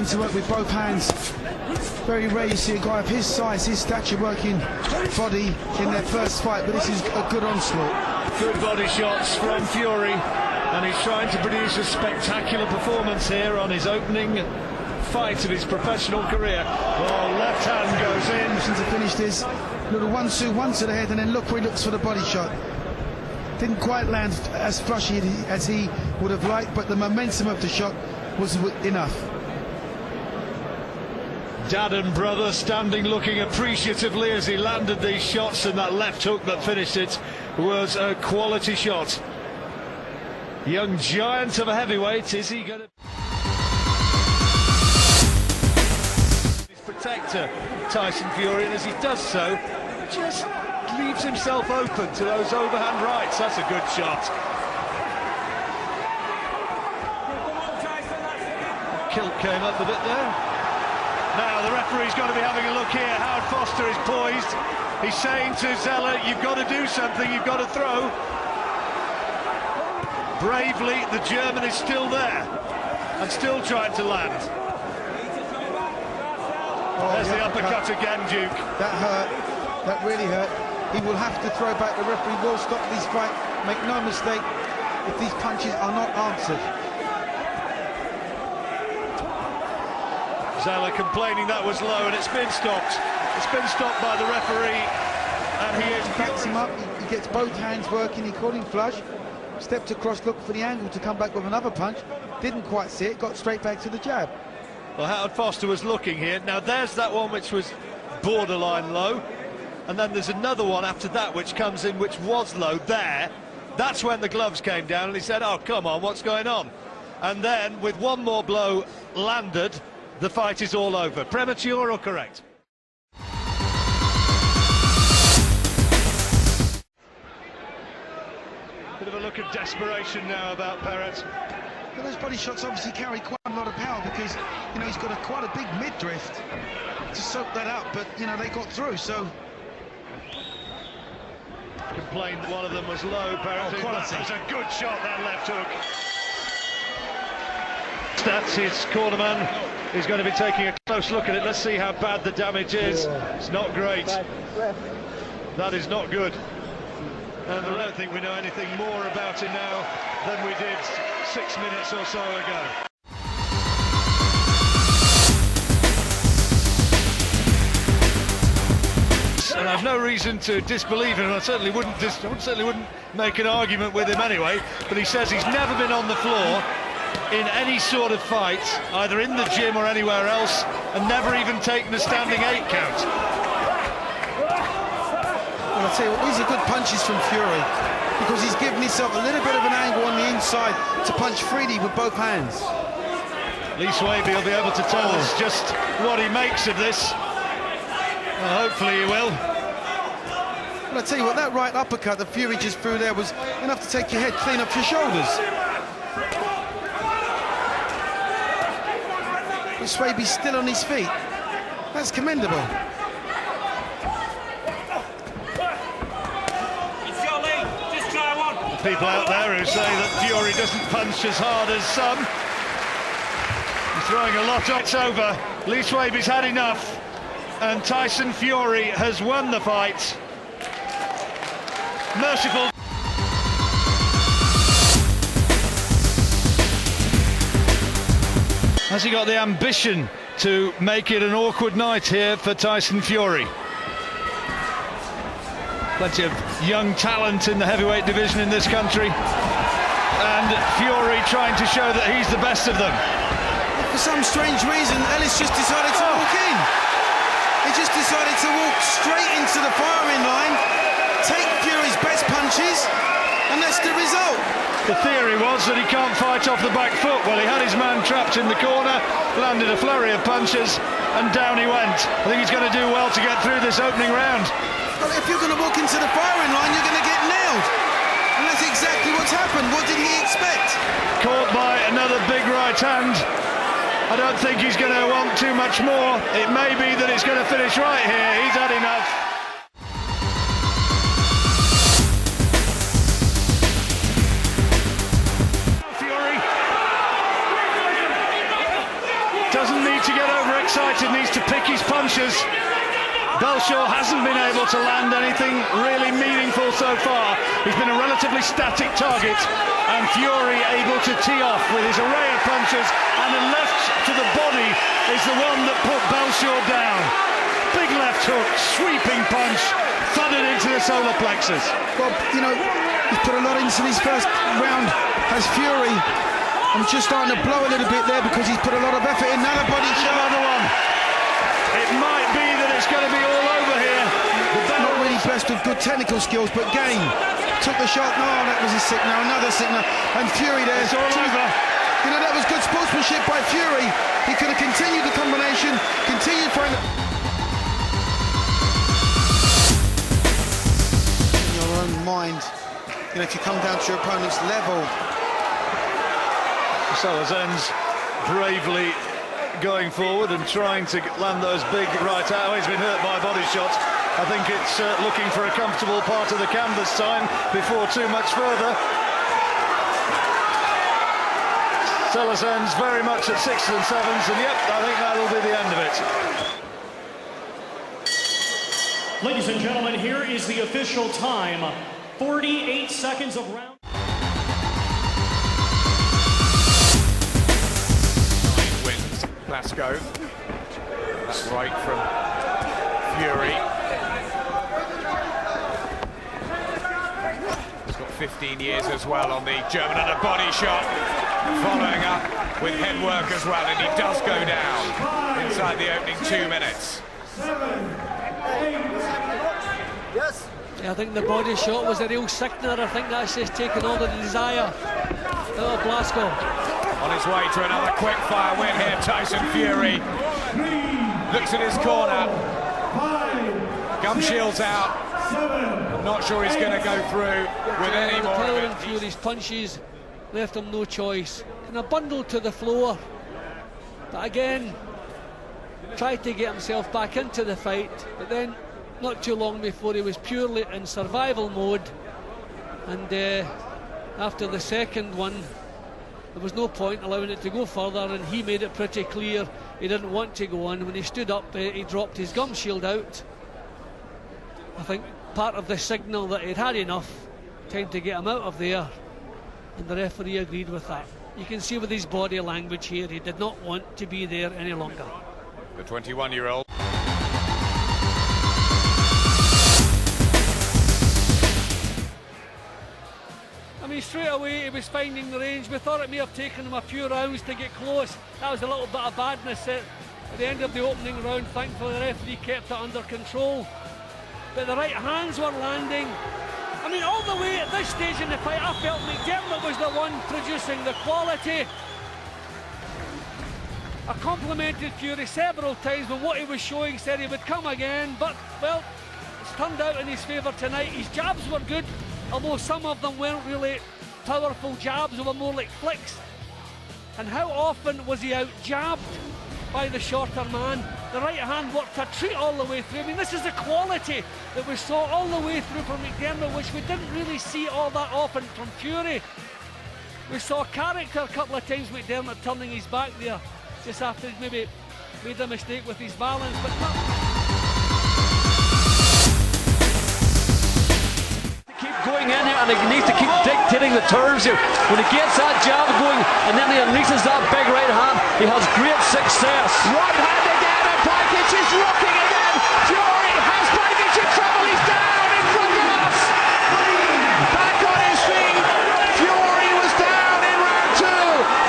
to work with both hands. Very rare you see a guy of his size, his stature, working body in their first fight, but this is a good onslaught. Good body shots from Fury, and he's trying to produce a spectacular performance here on his opening fight of his professional career. Oh, left hand goes in. To finish this, little 1-2, one to the head, and then look where he looks for the body shot. Didn't quite land as flushy as he would have liked, but the momentum of the shot was enough. Dad and brother standing looking appreciatively as he landed these shots, and that left hook that finished it was a quality shot. Young giant of a heavyweight, is he going to... His protector, Tyson Fury, and as he does so, just leaves himself open to those overhand rights. That's a good shot. Kilt came up a bit there. Now the referee's got to be having a look here. Howard Foster is poised. He's saying to Zeller, you've got to do something, you've got to throw. Bravely, the German is still there and still trying to land. Oh, there's the uppercut again, Duke. That hurt. That really hurt. He will have to throw back. The referee will stop this fight. Make no mistake, if these punches are not answered. Zeller complaining that was low, and it's been stopped. It's been stopped by the referee, and he backs him up. He gets both hands working. He caught him flush, stepped across, looked for the angle to come back with another punch. Didn't quite see it. Got straight back to the jab. Well, Howard Foster was looking here. Now there's that one which was borderline low, and then there's another one after that which comes in which was low there. That's when the gloves came down, and he said, oh, come on, what's going on? And then with one more blow landed, the fight is all over. Premature or correct? Bit of a look of desperation now about Perez. But those body shots obviously carry quite a lot of power, because, you know, he's got quite a big mid-drift to soak that up, but, you know, they got through, so... Complained that one of them was low, Perez. Oh, quality. That was a good shot, that left hook. That's his cornerman. He's going to be taking a close look at it. Let's see how bad the damage is. It's not great. That is not good. And I don't think we know anything more about it now than we did 6 minutes or so ago. And I've no reason to disbelieve him. I certainly wouldn't make an argument with him anyway. But he says he's never been on the floor in any sort of fight, either in the gym or anywhere else, and never even taken a standing 8 count. Well, I'll tell you what, these are good punches from Fury, because he's given himself a little bit of an angle on the inside to punch freely with both hands. Lee Swaby will be able to tell us just what he makes of this. Well, hopefully he will. Well, I'll tell you what, that right uppercut that Fury just threw there was enough to take your head clean off your shoulders. But Swaby's still on his feet. That's commendable. People out there who say that Fury doesn't punch as hard as some. He's throwing a lot on. It's over. Lee Swaby's had enough, and Tyson Fury has won the fight. Merciful. Has he got the ambition to make it an awkward night here for Tyson Fury? Plenty of young talent in the heavyweight division in this country, and Fury trying to show that he's the best of them. For some strange reason, Ellis just decided to walk in. He just decided to walk straight into the firing line, take Fury's best punches, and that's the result. The theory was that he can't fight off the back foot. Well, he had his man trapped in the corner, landed a flurry of punches, and down he went. I think he's going to do well to get through this opening round. Well, if you're going to walk into the firing line, you're going to get nailed. And that's exactly what's happened. What did he expect? Caught by another big right hand. I don't think he's going to want too much more. It may be that it's going to finish right here. He's had enough. Fury doesn't need Belshore hasn't been able to land anything really meaningful so far. He's been a relatively static target, and Fury able to tee off with his array of punches, and a left to the body is the one that put Belshore down. Big left hook, sweeping punch, thudded into the solar plexus. Well, you know, he's put a lot into his first round, has Fury. I'm just starting to blow a little bit there because he's put a lot of effort in. Another body shot. Another one. It might be that it's going to be all over here. Not really blessed with good technical skills, but Game took the shot. No, that was a signal. Another signal. And Fury there. It's all over. You know, that was good sportsmanship by Fury. He could have continued the combination, continued trying to... In your own mind, you know, if you come down to your opponent's level. Salazar's bravely going forward and trying to land those big right out. He's been hurt by body shots. I think it's looking for a comfortable part of the canvas time before too much further. Salazar's very much at 6s and 7s, and yep, I think that'll be the end of it. Ladies and gentlemen, here is the official time. 48 seconds of round. Klitschko, that's right from Fury. He's got 15 years as well on the German, and a body shot following up with head work as well, and he does go down inside the opening 2 minutes. Yes. Yeah, I think the body shot was a real sickener. I think that's just taken all the desire out of Blasco. On his way to another quick-fire win here, Tyson Fury looks at his corner, gum shields out. I'm not sure he's going to go through with any more of it. Fury's punches left him no choice. Kind of bundled to the floor, but again tried to get himself back into the fight, but then not too long before he was purely in survival mode, and after the second one there was no point allowing it to go further, and he made it pretty clear he didn't want to go on. When he stood up, he dropped his gum shield out. I think part of the signal that he'd had enough, time to get him out of there, and the referee agreed with that. You can see with his body language here, he did not want to be there any longer. The 21-year-old. I mean, straight away he was finding the range. We thought it may have taken him a few rounds to get close. That was a little bit of badness at the end of the opening round. Thankfully the referee kept it under control. But the right hands were landing. I mean, all the way at this stage in the fight, I felt McDermott was the one producing the quality. I complimented Fury several times when what he was showing said he would come again, but, well, it's turned out in his favour tonight. His jabs were good, although some of them weren't really powerful jabs, they were more like flicks. And how often was he out jabbed by the shorter man? The right hand worked a treat all the way through. I mean, this is the quality that we saw all the way through from McDermott, which we didn't really see all that often from Fury. We saw character a couple of times, McDermott turning his back there, just after he'd maybe made a mistake with his balance, but not. Going in here, and he needs to keep dictating the terms here. When he gets that jab going and then he unleashes that big right hand, he has great success. Right hand again, and Pakic is rocking again. Fury has Pakic in trouble. He's down in front of us. Back on his feet. Fury was down in round 2.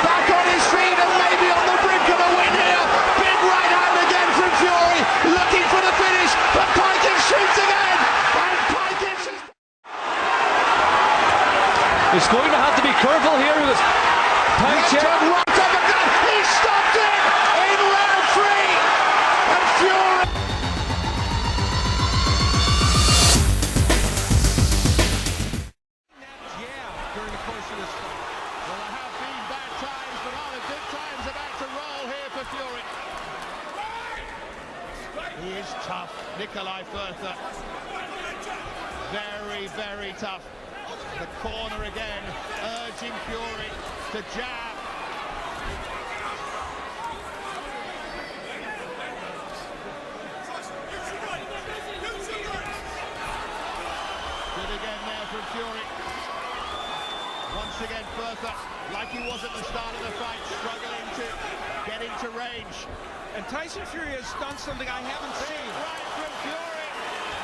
Back on his feet and maybe on the brink of a win here. Big right hand again from Fury, looking for the finish, but Pakic shoots again. And Pakic is... He's going to have to be careful here with his punch. He stopped it in round 3, and Fury. Yeah, during the course of this fight. Well, there have been bad times, but all the good times about to roll here for Fury. He is tough, Nikolai Further. Very, very tough. The corner again, urging Fury to jab. again, Bertha, like he was at the start of the fight, struggling to get into range. And Tyson Fury has done something I haven't seen. Right from Fury.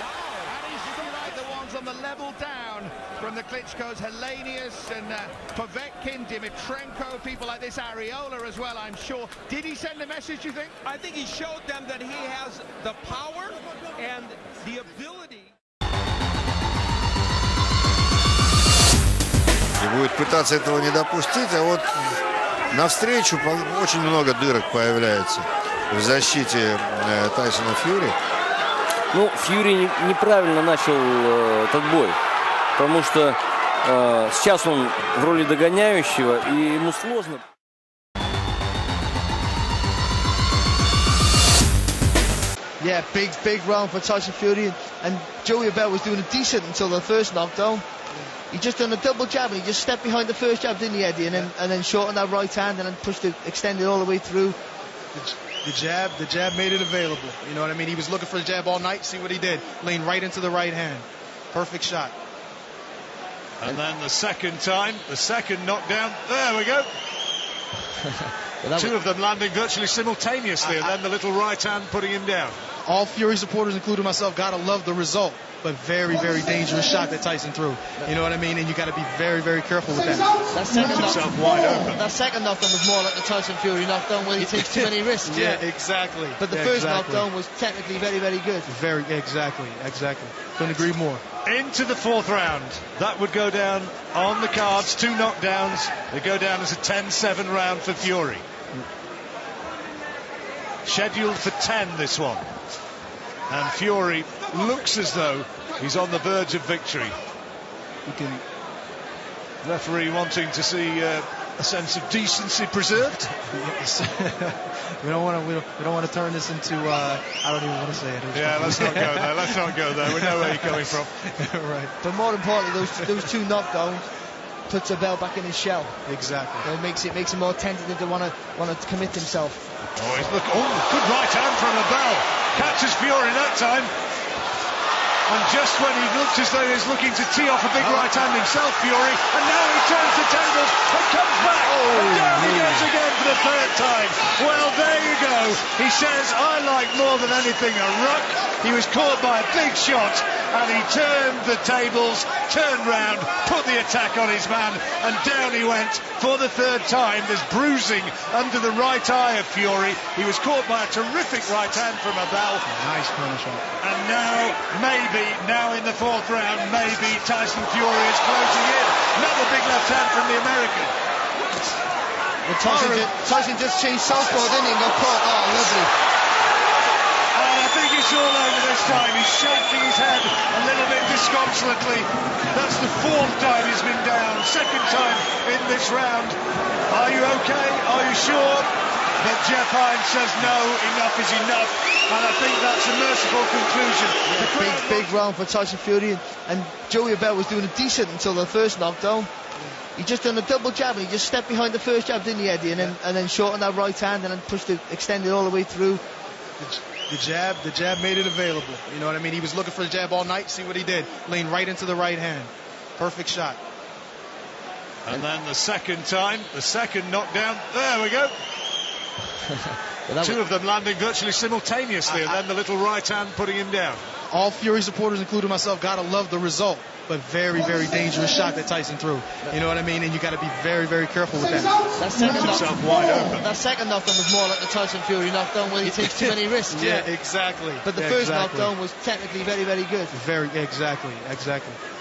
Wow. And he's like the ones on the level down from the Klitschkos, Helenius and Povetkin, Dimitrenko, people like this, Areola as well, I'm sure. Did he send a message, you think? I think he showed them that he has the power and the ability. И будет пытаться этого не допустить, а вот навстречу очень много дырок появляется в защите Тайсона Фьюри. Ну, Фьюри неправильно начал этот бой, потому что сейчас он в роли догоняющего, и ему сложно. Yeah, big round for Tyson Fury, and Joey Abel was doing decent until the first knockdown. He just done a double jab and he just stepped behind the first jab, didn't he, Eddie? And then shortened that right hand and then pushed it, extended all the way through. The jab made it available. You know what I mean? He was looking for the jab all night. See what he did? Leaned right into the right hand. Perfect shot. And then the second time, the second knockdown. There we go. Well, two of them landing virtually simultaneously, and then the little right hand putting him down. All Fury supporters, including myself, gotta love the result, but very dangerous shot that Tyson threw. You know what I mean? And you got to be very careful with that. That second himself wide open. That second knockdown was more like the Tyson Fury knockdown where he takes too many risks. Yeah, exactly. But the first knockdown was technically very good. Exactly. Couldn't agree more. Into the fourth round. That would go down on the cards. 2 knockdowns. They go down as a 10-7 round for Fury. Scheduled for 10, this one. And Fury looks as though he's on the verge of victory. Referee wanting to see a sense of decency preserved. We don't want to turn this into I don't even want to say it. Yeah, let's not go there. We know where you're coming from. Right. But more importantly, those 2 knockdowns puts Abel back in his shell. Exactly. It makes him more tentative to want to commit himself. Oh, good right hand from Abel. Catches Fury that time. And just when he looked as though he was looking to tee off a big right hand himself, Fury, and now he turns the tables and comes back. And down he goes again for the 3rd time. Well, there you go. He says, I like more than anything a ruck. He was caught by a big shot, and he turned the tables, turned round, put the attack on his man, and down he went for the 3rd time. There's bruising under the right eye of Fury. He was caught by a terrific right hand from Abel. Nice punish. And now in the 4th round, maybe Tyson Fury is closing in. Another big left hand from the American. Well, Tyson just changed southpaw, didn't he, and got caught. Oh, lovely. I think it's all over this time. He's shaking his head a little bit disconsolately. That's the 4th time he's been down, 2nd time in this round. Are you okay? Are you sure? But Jeff Hines says no, enough is enough, and I think that's a merciful conclusion. Yeah, big round for Tyson Fury, and Joey Abel was doing decent until the first knockdown. He just done a double jab and he just stepped behind the first jab, didn't he, Eddie? And then shortened that right hand and then pushed it, extended all the way through. The jab made it available. You know what I mean? He was looking for the jab all night. See what he did? Leaned right into the right hand. Perfect shot. And then the second time, the second knockdown. There we go. Well, 2 of them landing virtually simultaneously, and then the little right hand putting him down. All Fury supporters, including myself, gotta love the result, but very dangerous shot that Tyson threw. You know what I mean? And you got to be very careful with that. That second himself wide open. That second knockdown was more like the Tyson Fury knockdown where he takes too many risks. Yeah, exactly. But the first knockdown was technically very good. Exactly.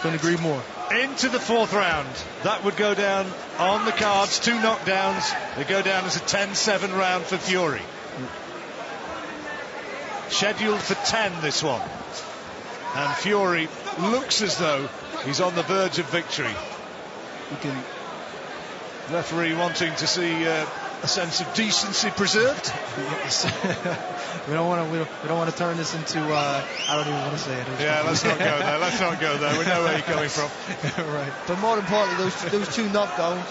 Couldn't agree more. Into the 4th round. That would go down on the cards. 2 knockdowns. They go down as a 10-7 round for Fury. Scheduled for 10, this one. And Fury looks as though he's on the verge of victory. Referee wanting to see a sense of decency preserved. We don't want to turn this into I don't even want to say it. Yeah, let's not go there. We know where you're coming from. Right. But more importantly, those 2 knockdowns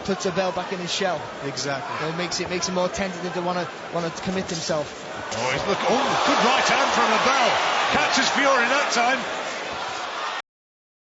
puts Abel back in his shell. Exactly. It makes him more tentative to want to commit himself. Oh, good right hand from Abel. Catches Fury that time.